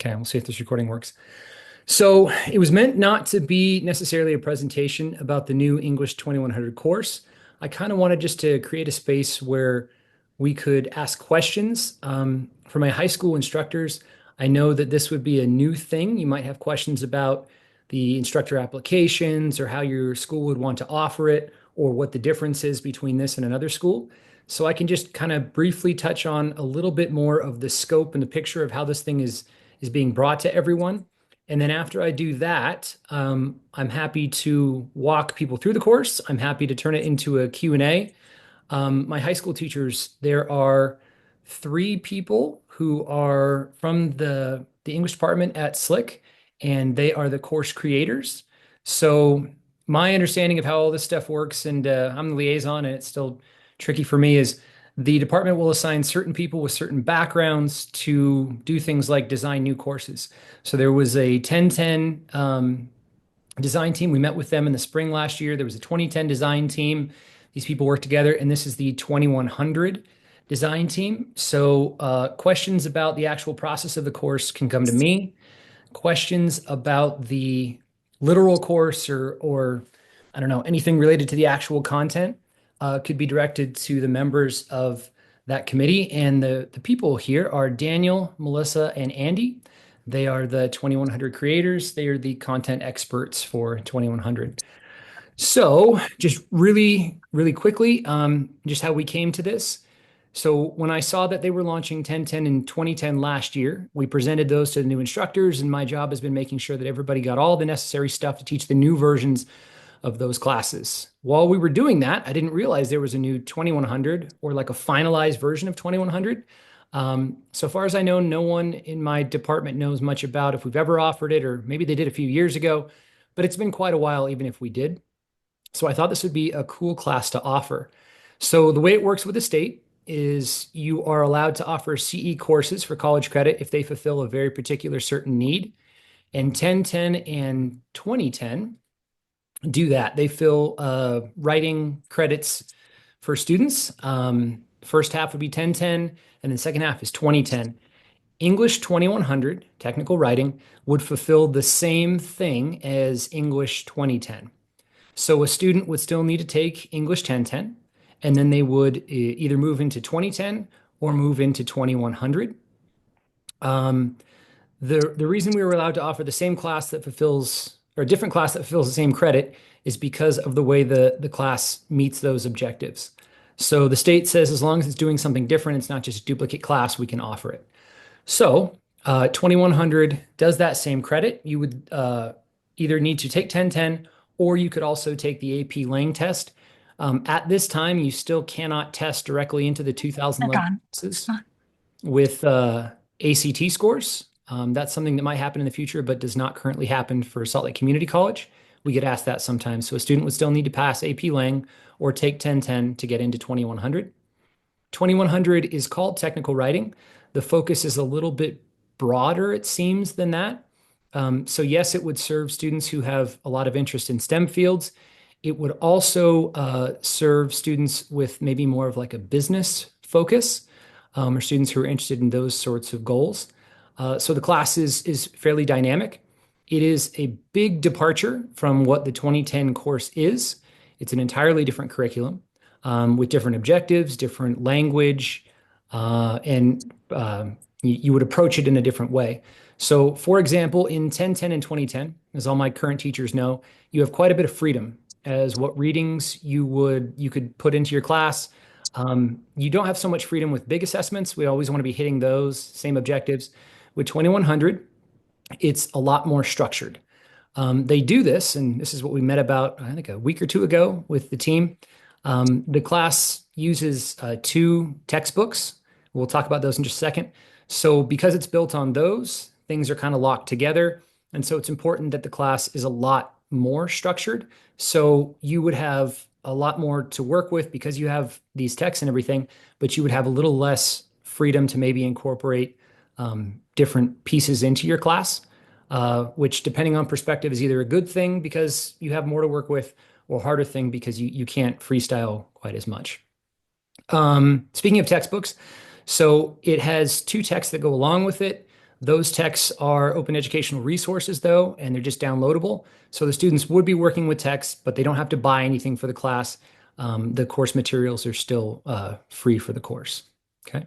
Okay, we'll see if this recording works. So it was meant not to be necessarily a presentation about the new English 2100 course. I kind of wanted just to create a space where we could ask questions. For my high school instructors, I know that this would be a new thing. You might have questions about the instructor applications or how your school would want to offer it or what the difference is between this and another school. So I can just kind of briefly touch on a little bit more of the scope and the picture of how this thing is being brought to everyone. And then after I do that, I'm happy to walk people through the course. I'm happy to turn it into a Q&A. My high school teachers, there are three people who are from the English department at Slick, and they are the course creators. So my understanding of how all this stuff works, and I'm the liaison, and it's still tricky for me, is the department will assign certain people with certain backgrounds to do things like design new courses. So there was a 1010 design team. We met with them in the spring last year. There was a 2010 design team. These people work together, and this is the 2100 design team. So questions about the actual process of the course can come to me. Questions about the literal course or I don't know, anything related to the actual content could be directed to the members of that committee. And the people here are Daniel, Melissa, and Andy. They are the 2100 creators. They are the content experts for 2100. So, just really, really quickly, just how we came to this. So, when I saw that they were launching 1010 and 2010 last year, we presented those to the new instructors, and my job has been making sure that everybody got all the necessary stuff to teach the new versions of those classes. While we were doing that, I didn't realize there was a new 2100 or like a finalized version of 2100. So far as I know, no one in my department knows much about if we've ever offered it, or maybe they did a few years ago, but it's been quite a while, even if we did. So I thought this would be a cool class to offer. So the way it works with the state is you are allowed to offer CE courses for college credit if they fulfill a very particular certain need. And 1010 and 2010 do that. They fill writing credits for students. First half would be 1010, and then second half is 2010. English 2100, technical writing, would fulfill the same thing as English 2010. So a student would still need to take English 1010, and then they would either move into 2010 or move into 2100. Um, the reason we were allowed to offer the same class that fulfills, or a different class that fulfills the same credit is because of the way the class meets those objectives. So the state says as long as it's doing something different, it's not just a duplicate class, we can offer it. So 2100 does that same credit. You would either need to take 1010 or you could also take the AP Lang test. At this time, you still cannot test directly into the 2011 classes with ACT scores. That's something that might happen in the future, but does not currently happen for Salt Lake Community College. We get asked that sometimes. So a student would still need to pass AP Lang or take 1010 to get into 2100. 2100 is called technical writing. The focus is a little bit broader, it seems, than that. So yes, it would serve students who have a lot of interest in STEM fields. It would also serve students with maybe more of like a business focus, or students who are interested in those sorts of goals. So the class is fairly dynamic. It is a big departure from what the 2010 course is. It's an entirely different curriculum with different objectives, different language, and you would approach it in a different way. So, for example, in 1010 and 2010, as all my current teachers know, you have quite a bit of freedom as what readings you could put into your class. You don't have so much freedom with big assessments. We always want to be hitting those same objectives. With 2100, it's a lot more structured. They do this, and this is what we met about, I think, a week or two ago with the team. The class uses two textbooks. We'll talk about those in just a second. So because it's built on those, things are kind of locked together. And so it's important that the class is a lot more structured. So you would have a lot more to work with because you have these texts and everything, but you would have a little less freedom to maybe incorporate different pieces into your class, which depending on perspective is either a good thing because you have more to work with or harder thing because you can't freestyle quite as much. Speaking of textbooks, so it has two texts that go along with it. Those texts are open educational resources, though, and they're just downloadable. So the students would be working with texts, but they don't have to buy anything for the class. The course materials are still free for the course. Okay.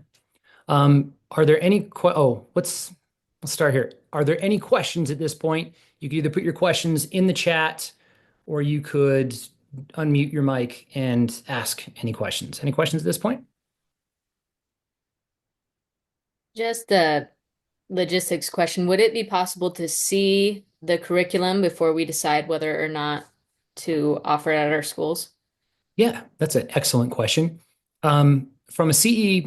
Are there any let's start here. Are there any questions at this point? You could either put your questions in the chat or you could unmute your mic and ask any questions. Any questions at this point? Just a logistics question. Would it be possible to see the curriculum before we decide whether or not to offer it at our schools? Yeah, that's an excellent question. From a CE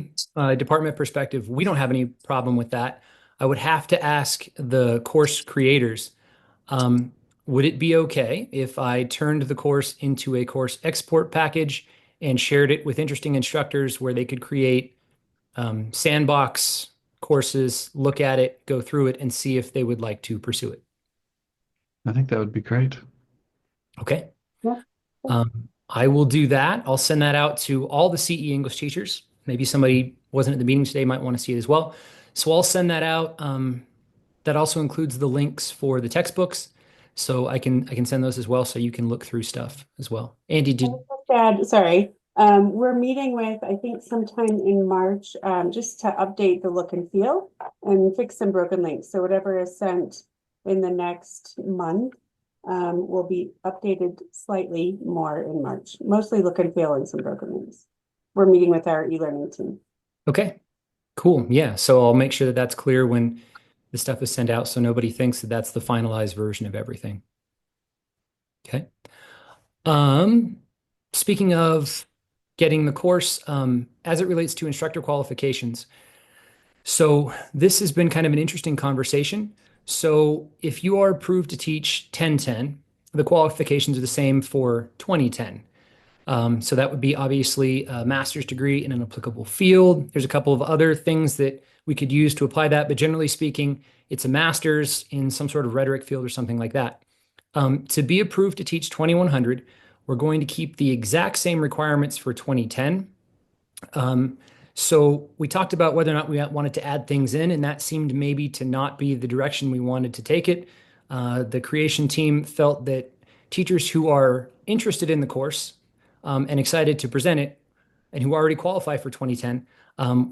department perspective, we don't have any problem with that. I would have to ask the course creators, um, would it be okay if I turned the course into a course export package and shared it with interesting instructors where they could create sandbox courses, look at it, go through it, and see if they would like to pursue it? I think that would be great. Okay. Yeah. I will do that. I'll send that out to all the CE English teachers. Maybe somebody wasn't at the meeting today, might want to see it as well. So I'll send that out. That also includes the links for the textbooks. So I can send those as well so you can look through stuff as well. Andy, Dad, sorry. We're meeting with, I think sometime in March, just to update the look and feel and fix some broken links. So whatever is sent in the next month, will be updated slightly more in March, mostly look and feel and some broken links. We're meeting with our e-learning team. okay, cool. Yeah. So I'll make sure that that's clear when the stuff is sent out so nobody thinks that that's the finalized version of everything. Okay. Um, Speaking of getting the course, as it relates to instructor qualifications, so this has been kind of an interesting conversation. So if you are approved to teach 1010, the qualifications are the same for 2010. So that would be obviously a master's degree in an applicable field. There's a couple of other things that we could use to apply that, but generally speaking, it's a master's in some sort of rhetoric field or something like that. To be approved to teach 2100, we're going to keep the exact same requirements for 2010. So we talked about whether or not we wanted to add things in, and that seemed maybe to not be the direction we wanted to take it. The creation team felt that teachers who are interested in the course and excited to present it and who already qualify for 2010,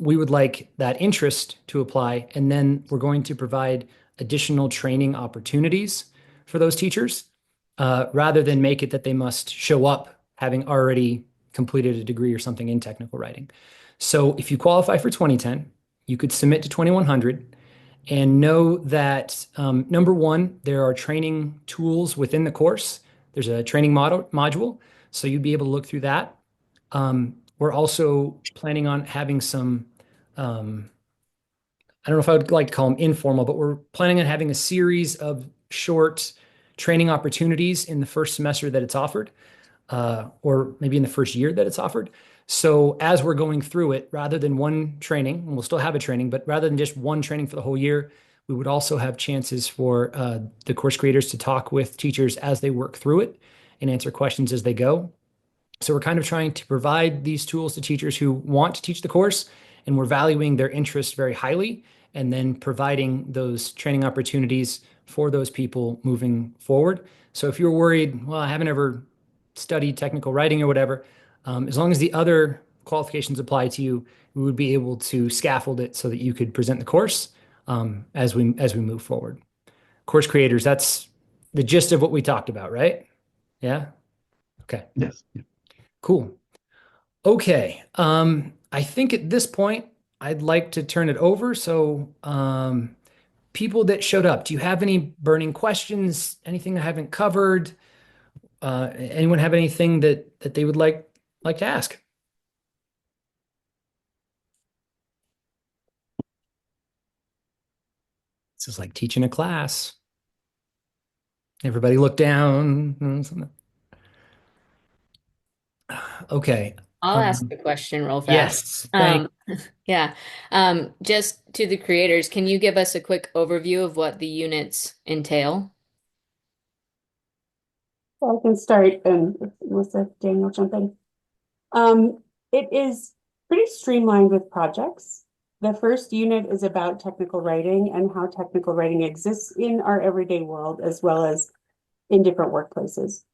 we would like that interest to apply. And then we're going to provide additional training opportunities for those teachers rather than make it that they must show up having already completed a degree or something in technical writing. So if you qualify for 2010, you could submit to 2100 and know that number one, there are training tools within the course. There's a training module, so you'd be able to look through that. We're also planning on having some, I don't know if I would like to call them informal, but we're planning on having a series of short training opportunities in the first semester that it's offered, or maybe in the first year that it's offered. So as we're going through it, rather than one training, and we'll still have a training, but rather than just one training for the whole year, we would also have chances for the course creators to talk with teachers as they work through it and answer questions as they go. So we're kind of trying to provide these tools to teachers who want to teach the course, and we're valuing their interest very highly, and then providing those training opportunities for those people moving forward. So if you're worried, well, I haven't ever studied technical writing or whatever, as long as the other qualifications apply to you, we would be able to scaffold it so that you could present the course as we move forward. Course creators, that's the gist of what we talked about, right? Yeah. Okay. Yes. Cool. Okay. I think at this point, I'd like to turn it over. So, people that showed up, do you have any burning questions? Anything I haven't covered? Anyone have anything that they would like to ask? This is like teaching a class. Everybody look down. Okay. I'll ask a question real fast. Yes. Thank. Um, yeah. Just to the creators, can you give us a quick overview of what the units entail? So I can start and with Daniel jump in. It is pretty streamlined with projects. The first unit is about technical writing and how technical writing exists in our everyday world as well as in different workplaces.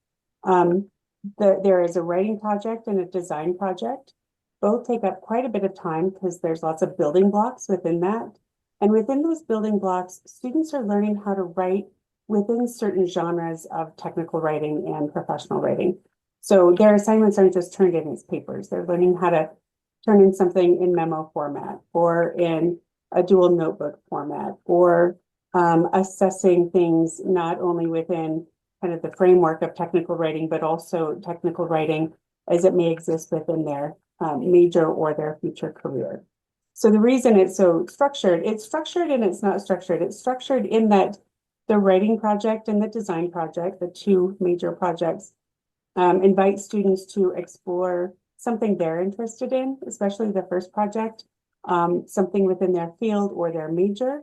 There is a writing project and a design project. Both take up quite a bit of time because there's lots of building blocks within that. And within those building blocks, students are learning how to write within certain genres of technical writing and professional writing. So their assignments aren't just turned in as papers. They're learning how to turn in something in memo format or in a dual notebook format or assessing things not only within kind of the framework of technical writing, but also technical writing as it may exist within their major or their future career. So the reason it's so structured, it's structured and it's not structured. It's structured in that the writing project and the design project, the two major projects, invite students to explore something they're interested in, especially the first project, something within their field or their major.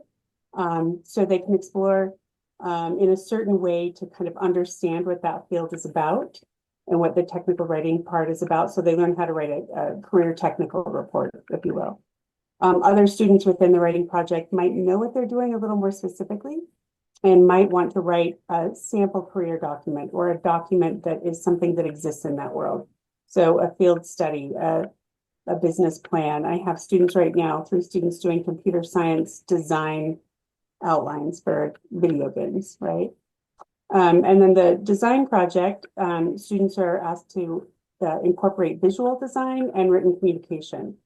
So they can explore in a certain way to kind of understand what that field is about and what the technical writing part is about. So they learn how to write a career technical report, if you will. Other students within the writing project might know what they're doing a little more specifically and might want to write a sample career document or a document that is something that exists in that world. So a field study, a business plan. I have students right now, 3 students doing computer science design outlines for video games, right? And then the design project, students are asked to incorporate visual design and written communication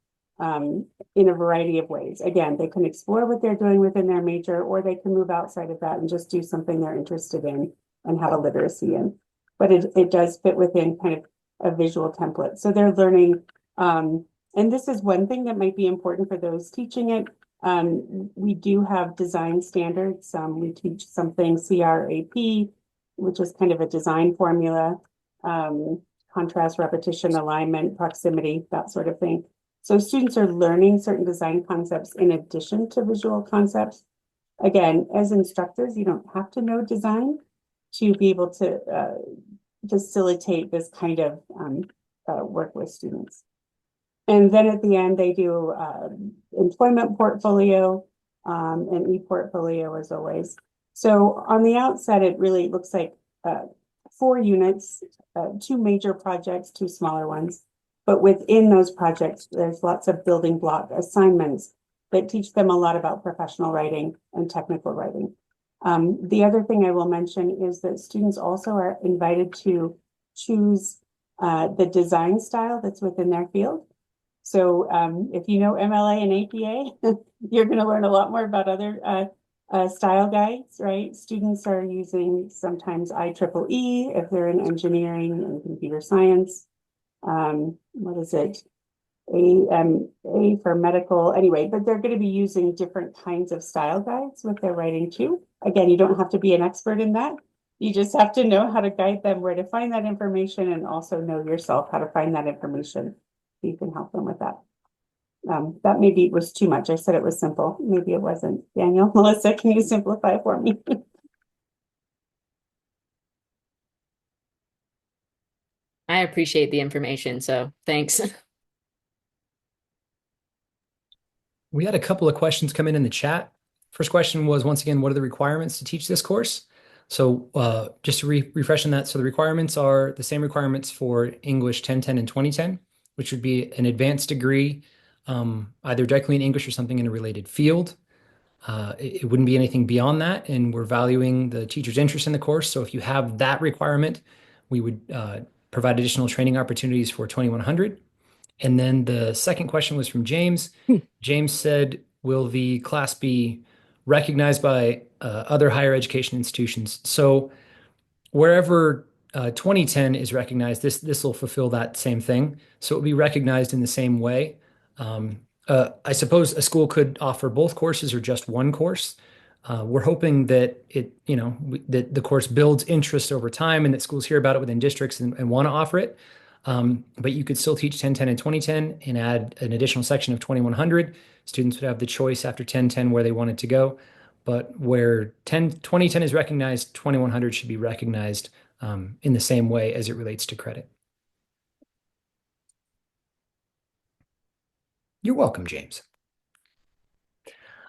in a variety of ways. Again, they can explore what they're doing within their major, or they can move outside of that and just do something they're interested in and have a literacy in. But it does fit within kind of a visual template. So they're learning, and this is one thing that might be important for those teaching it. We do have design standards. We teach something CRAP, which is kind of a design formula, contrast, repetition, alignment, proximity, that sort of thing. So students are learning certain design concepts in addition to visual concepts. Again, as instructors, you don't have to know design to be able to facilitate this kind of work with students. And then at the end, they do employment portfolio and e-portfolio as always. So on the outset, it really looks like 4 units, 2 major projects, 2 smaller ones. But within those projects, there's lots of building block assignments that teach them a lot about professional writing and technical writing. The other thing I will mention is that students also are invited to choose the design style that's within their field. So if you know MLA and APA, you're going to learn a lot more about other style guides, right? Students are using sometimes IEEE if they're in engineering and computer science. What is it? A for medical, anyway, but they're going to be using different kinds of style guides with their writing too. Again, you don't have to be an expert in that. You just have to know how to guide them where to find that information and also know yourself how to find that information. So you can help them with that. That maybe was too much. I said it was simple. Maybe it wasn't. Daniel, Melissa, can you simplify for me? I appreciate the information, so thanks. We had a couple of questions come in the chat. First question was, once again, what are the requirements to teach this course? So just to refresh on that, so the requirements are the same requirements for English 1010 and 2010, which would be an advanced degree, either directly in English or something in a related field. It wouldn't be anything beyond that, and we're valuing the teacher's interest in the course. So if you have that requirement, we would provide additional training opportunities for 2100. And then the second question was from James. James said, will the class be recognized by other higher education institutions? So wherever 2010 is recognized, this will fulfill that same thing. So it will be recognized in the same way. I suppose a school could offer both courses or just one course. We're hoping that that the course builds interest over time and that schools hear about it within districts and want to offer it. But you could still teach 1010 and 2010 and add an additional section of 2100. Students would have the choice after 1010 where they wanted to go. But where 2010 is recognized, 2100 should be recognized in the same way as it relates to credit. You're welcome, James.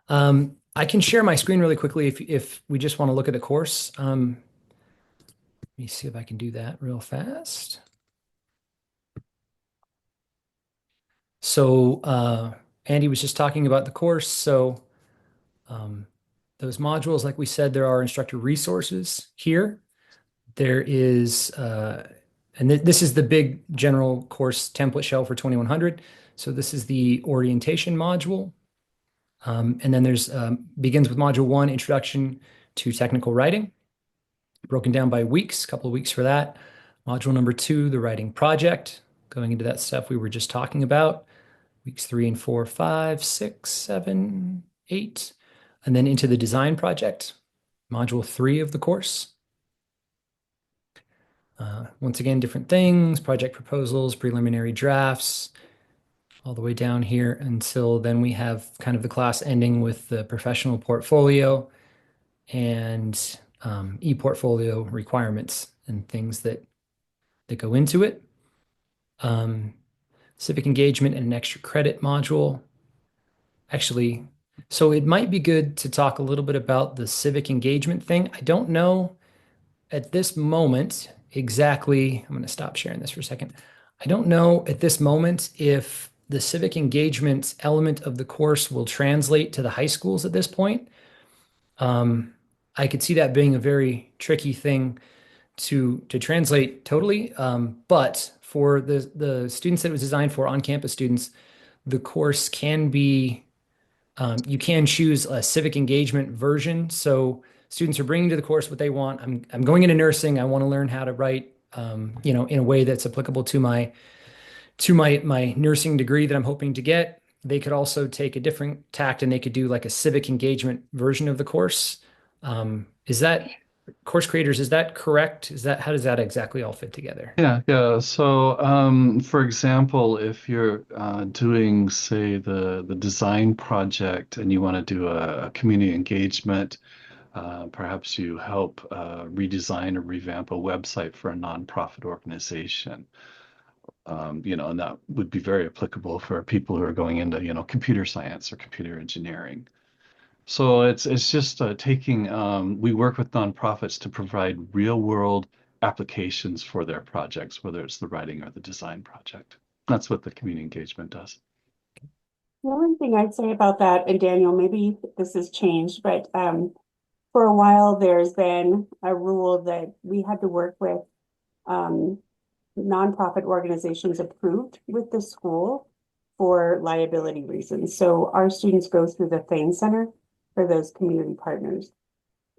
I can share my screen really quickly if we just want to look at the course. Let me see if I can do that real fast. So Andy was just talking about the course. So um, those modules, like we said, there are instructor resources here. There is, and this is the big general course template shell for 2100. So this is the orientation module. And then there's begins with module 1, introduction to technical writing, broken down by weeks, a couple of weeks for that. Module number 2, the writing project, going into that stuff we were just talking about. Weeks 3 and 4, 5, 6, 7, 8, and then into the design project, module 3 of the course. Once again, different things, project proposals, preliminary drafts, all the way down here until then we have kind of the class ending with the professional portfolio and e-portfolio requirements and things that go into it. Civic engagement and an extra credit module. Actually, so it might be good to talk a little bit about the civic engagement thing. I don't know at this moment exactly, I'm going to stop sharing this for a second. I don't know at this moment if the civic engagement element of the course will translate to the high schools at this point. I could see that being a very tricky thing to translate totally. But for the students that it was designed for, on-campus students, the course can be you can choose a civic engagement version. So students are bringing to the course what they want. I'm going into nursing. I want to learn how to write, in a way that's applicable to my nursing degree that I'm hoping to get. They could also take a different tact and they could do like a civic engagement version of the course. Is that course creators? Is that correct? Is that how does that exactly all fit together? Yeah. So, for example, if you're doing, say, the design project and you want to do a community engagement, perhaps you help redesign or revamp a website for a nonprofit organization. And that would be very applicable for people who are going into, computer science or computer engineering. So it's just taking. We work with nonprofits to provide real world applications for their projects, whether it's the writing or the design project. That's what the community engagement does. The only thing I'd say about that, and Daniel, maybe this has changed, but for a while there's been a rule that we had to work with um, nonprofit organizations approved with the school for liability reasons. So our students go through the Thane Center for those community partners.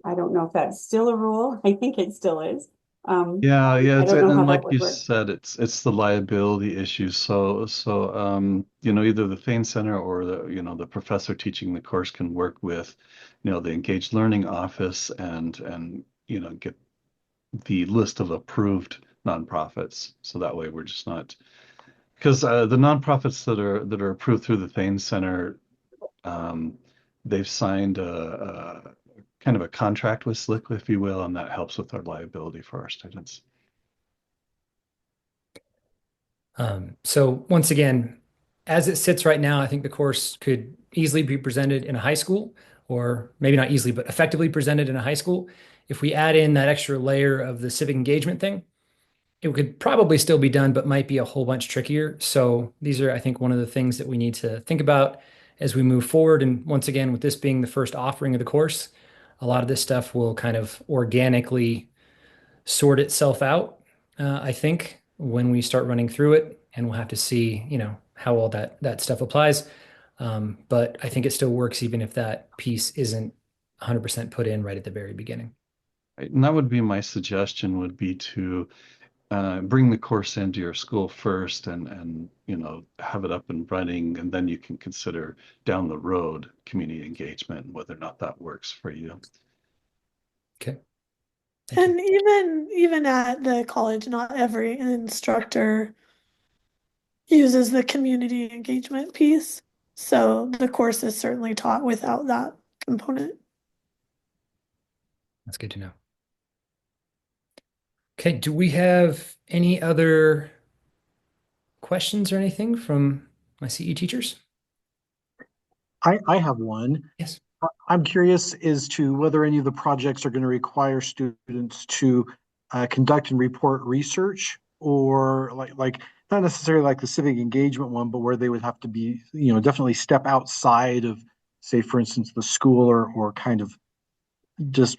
I don't know if that's still a rule. I think it still is. Yeah, I it's don't know how and that like would you work. said, it's the liability issue. So either the Thane Center or the professor teaching the course can work with, the Engaged Learning Office and get the list of approved nonprofits. So that way we're just not because the nonprofits that are approved through the Thane Center, um, they've signed a kind of a contract with Slick, if you will, and that helps with our liability for our students. So once again, as it sits right now, I think the course could easily be presented in a high school, or maybe not easily, but effectively presented in a high school. If we add in that extra layer of the civic engagement thing, it could probably still be done, but might be a whole bunch trickier. So these are, I think, one of the things that we need to think about as we move forward. And once again, with this being the first offering of the course, a lot of this stuff will kind of organically sort itself out, I think, when we start running through it, and we'll have to see, how all that stuff applies. But I think it still works even if that piece isn't 100% put in right at the very beginning. Right? And that would be my suggestion would be to bring the course into your school first and have it up and running, and then you can consider down the road community engagement and whether or not that works for you. Okay. Thank you. And even at the college, not every instructor uses the community engagement piece. So the course is certainly taught without that component. That's good to know. Okay, do we have any other questions or anything from my CE teachers? I have one. Yes. I'm curious as to whether any of the projects are going to require students to conduct and report research, or like not necessarily like the civic engagement one, but where they would have to be, definitely step outside of, say, for instance, the school, or kind of just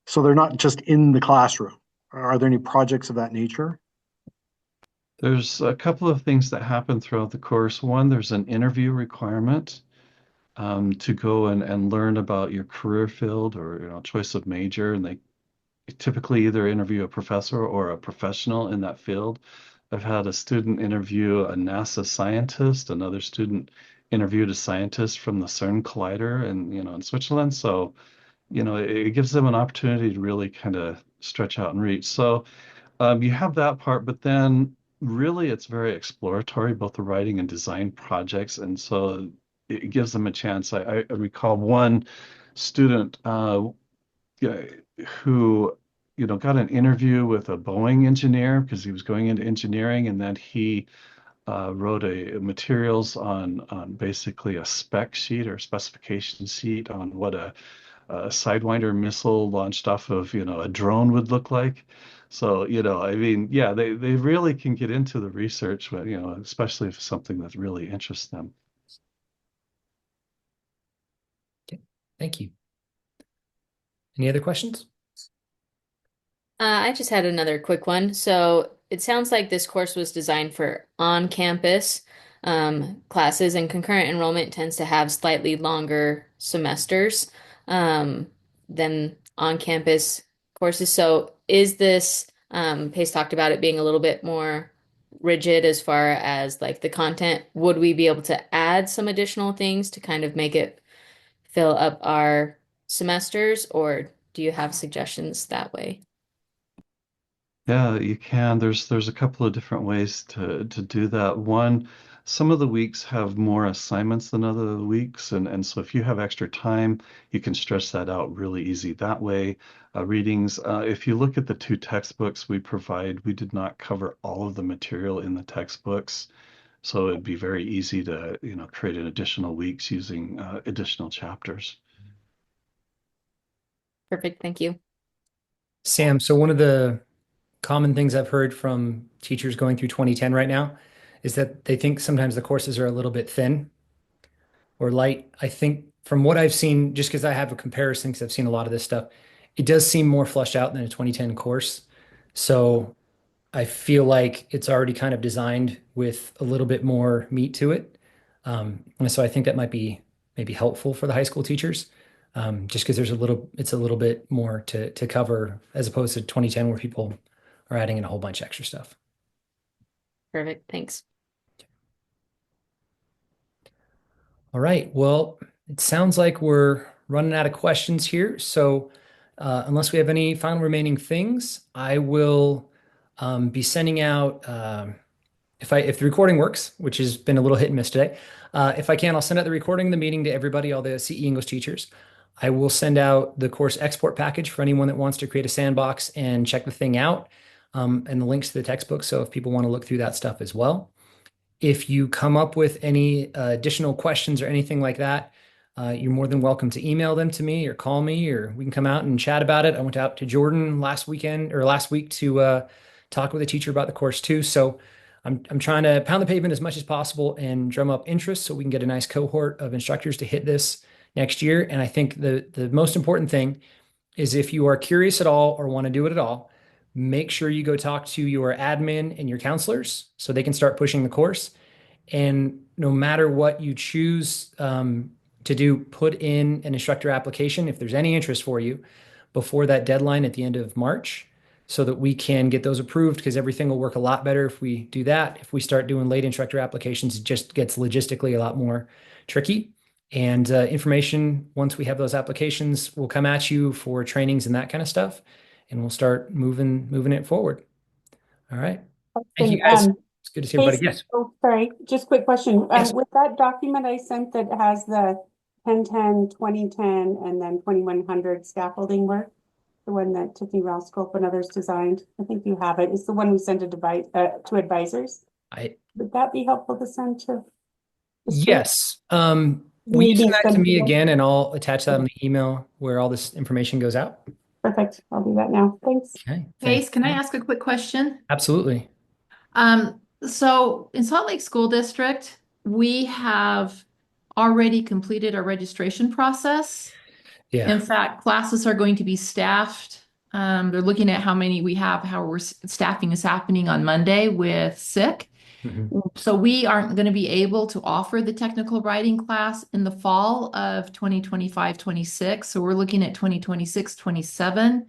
so they're not just in the classroom. Are there any projects of that nature? There's a couple of things that happen throughout the course. One, there's an interview requirement to go and learn about your career field or choice of major, and they typically either interview a professor or a professional in that field. I've had a student interview a NASA scientist, another student interviewed a scientist from the CERN collider in Switzerland. So, it gives them an opportunity to really kind of stretch out and reach. So you have that part, but then really it's very exploratory, both the writing and design projects. And so it gives them a chance. I recall one student yeah, who, got an interview with a Boeing engineer because he was going into engineering, and then he wrote a materials on basically a spec sheet or specification sheet on what a Sidewinder missile launched off of, a drone would look like. So, I mean, yeah, they really can get into the research, but, especially if it's something that really interests them. Okay. Thank you. Any other questions? I just had another quick one. So it sounds like this course was designed for on-campus classes, and concurrent enrollment tends to have slightly longer semesters than on-campus courses. So is this, Pace talked about it being a little bit more rigid as far as like the content. Would we be able to add some additional things to kind of make it fill up our semesters, or do you have suggestions that way? Yeah, you can. There's a couple of different ways to do that. One, some of the weeks have more assignments than other weeks, and so if you have extra time, you can stretch that out really easy that way. Readings, if you look at the two textbooks we provide, we did not cover all of the material in the textbooks, so it'd be very easy to, create an additional weeks using additional chapters. Perfect, thank you. Sam, so one of the common things I've heard from teachers going through 2010 right now is that they think sometimes the courses are a little bit thin or light. I think from what I've seen, just because I have a comparison, because I've seen a lot of this stuff, it does seem more fleshed out than a 2010 course. So I feel like it's already kind of designed with a little bit more meat to it. And so I think that might be maybe helpful for the high school teachers, just because it's a little bit more to cover as opposed to 2010 where people are adding in a whole bunch of extra stuff. Perfect, thanks. All right. Well, it sounds like we're running out of questions here. So unless we have any final remaining things, I will be sending out if the recording works, which has been a little hit and miss today. If I can, I'll send out the recording of the meeting to everybody, all the CE English teachers. I will send out the course export package for anyone that wants to create a sandbox and check the thing out, and the links to the textbook. So if people want to look through that stuff as well. If you come up with any additional questions or anything like that, you're more than welcome to email them to me or call me, or we can come out and chat about it. I went out to Jordan last week to talk with a teacher about the course too. So I'm trying to pound the pavement as much as possible and drum up interest so we can get a nice cohort of instructors to hit this next year. And I think the most important thing is if you are curious at all or want to do it at all, make sure you go talk to your admin and your counselors so they can start pushing the course. And no matter what you choose to do, put in an instructor application if there's any interest for you before that deadline at the end of March so that we can get those approved, because everything will work a lot better if we do that. If we start doing late instructor applications, it just gets logistically a lot more tricky. And information, once we have those applications, will come at you for trainings and that kind of stuff. And we'll start moving it forward. All right. Thank you, guys. It's good to see everybody. Yes. Oh, sorry, just quick question. Yes. With that document I sent that has the 1010, 2010, and then 2100 scaffolding work, the one that Tiffany Ralscope and others designed, I think you have it. It's the one we sent to advisors. I Would that be helpful to send to? this week? Yes. Do you Will you need me send to that to send it me again? again and I'll attach that on Okay, the email where all this information goes out? perfect. I'll do that now. Thanks. Okay, Pace, can I fantastic. ask a quick question? Absolutely. So in Salt Lake School District, we have already completed our registration process. Yeah. In fact, classes are going to be staffed. They're looking at how many we have, staffing is happening on Monday with sick. Mhm. So we aren't going to be able to offer the technical writing class in the fall of 2025-26. So we're looking at 2026-27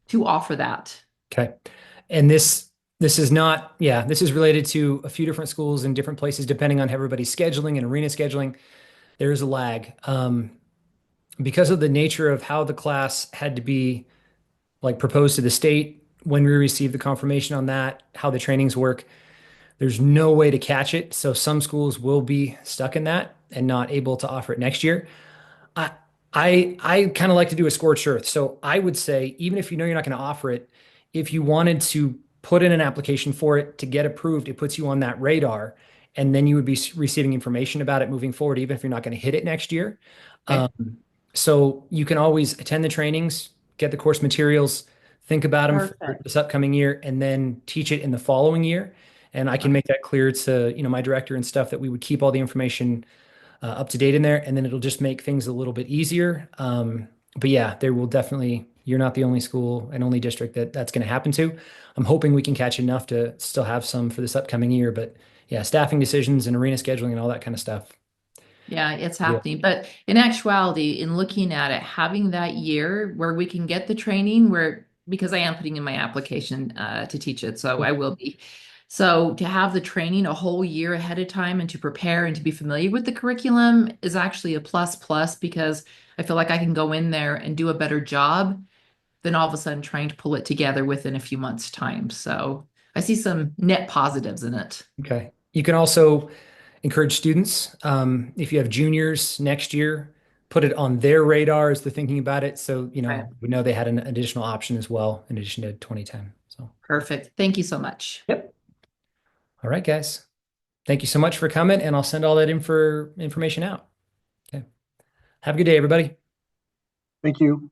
to offer that. Okay. And this is not, yeah, this is related to a few different schools in different places, depending on everybody's scheduling and arena scheduling. There is a lag. Because of the nature of how the class had to be like proposed to the state when we received the confirmation on that, how the trainings work, there's no way to catch it. So some schools will be stuck in that and not able to offer it next year. I I kind of like to do a scorched earth. So I would say, even if you know you're not going to offer it, if you wanted to put in an application for it to get approved, it puts you on that radar, and then you would be receiving information about it moving forward, even if you're not going to hit it next year. Okay. So you can always attend the trainings, get the course materials, think about them for Perfect. this upcoming year, and then teach it in the following year. And I can make that clear to, my director and stuff that we would keep all the information up to date in there, and then it'll just make things a little bit easier. But yeah, there will definitely, you're not the only school and only district that that's going to happen to. I'm hoping we can catch enough to still have some for this upcoming year, but yeah, staffing decisions and arena scheduling and all that kind of stuff. Yeah, it's Yeah. happening. But in actuality, in looking at it, having that year where we can get the training where, because I am putting in my application to teach it, so I will be. So to have the training a whole year ahead of time and to prepare and to be familiar with the curriculum is actually a plus plus because I feel like I can go in there and do a better job than all of a sudden trying to pull it together within a few months' time. So I see some net positives in it. Okay. You can also encourage students, if you have juniors next year, put it on their radar as they're thinking about it. So, Okay. we know they had an additional option as well in addition to 2010. So, Perfect. Thank you so much. yep. All right, guys. Thank you so much for coming, and I'll send all that information out. Okay. Have a good day, everybody. Thank you.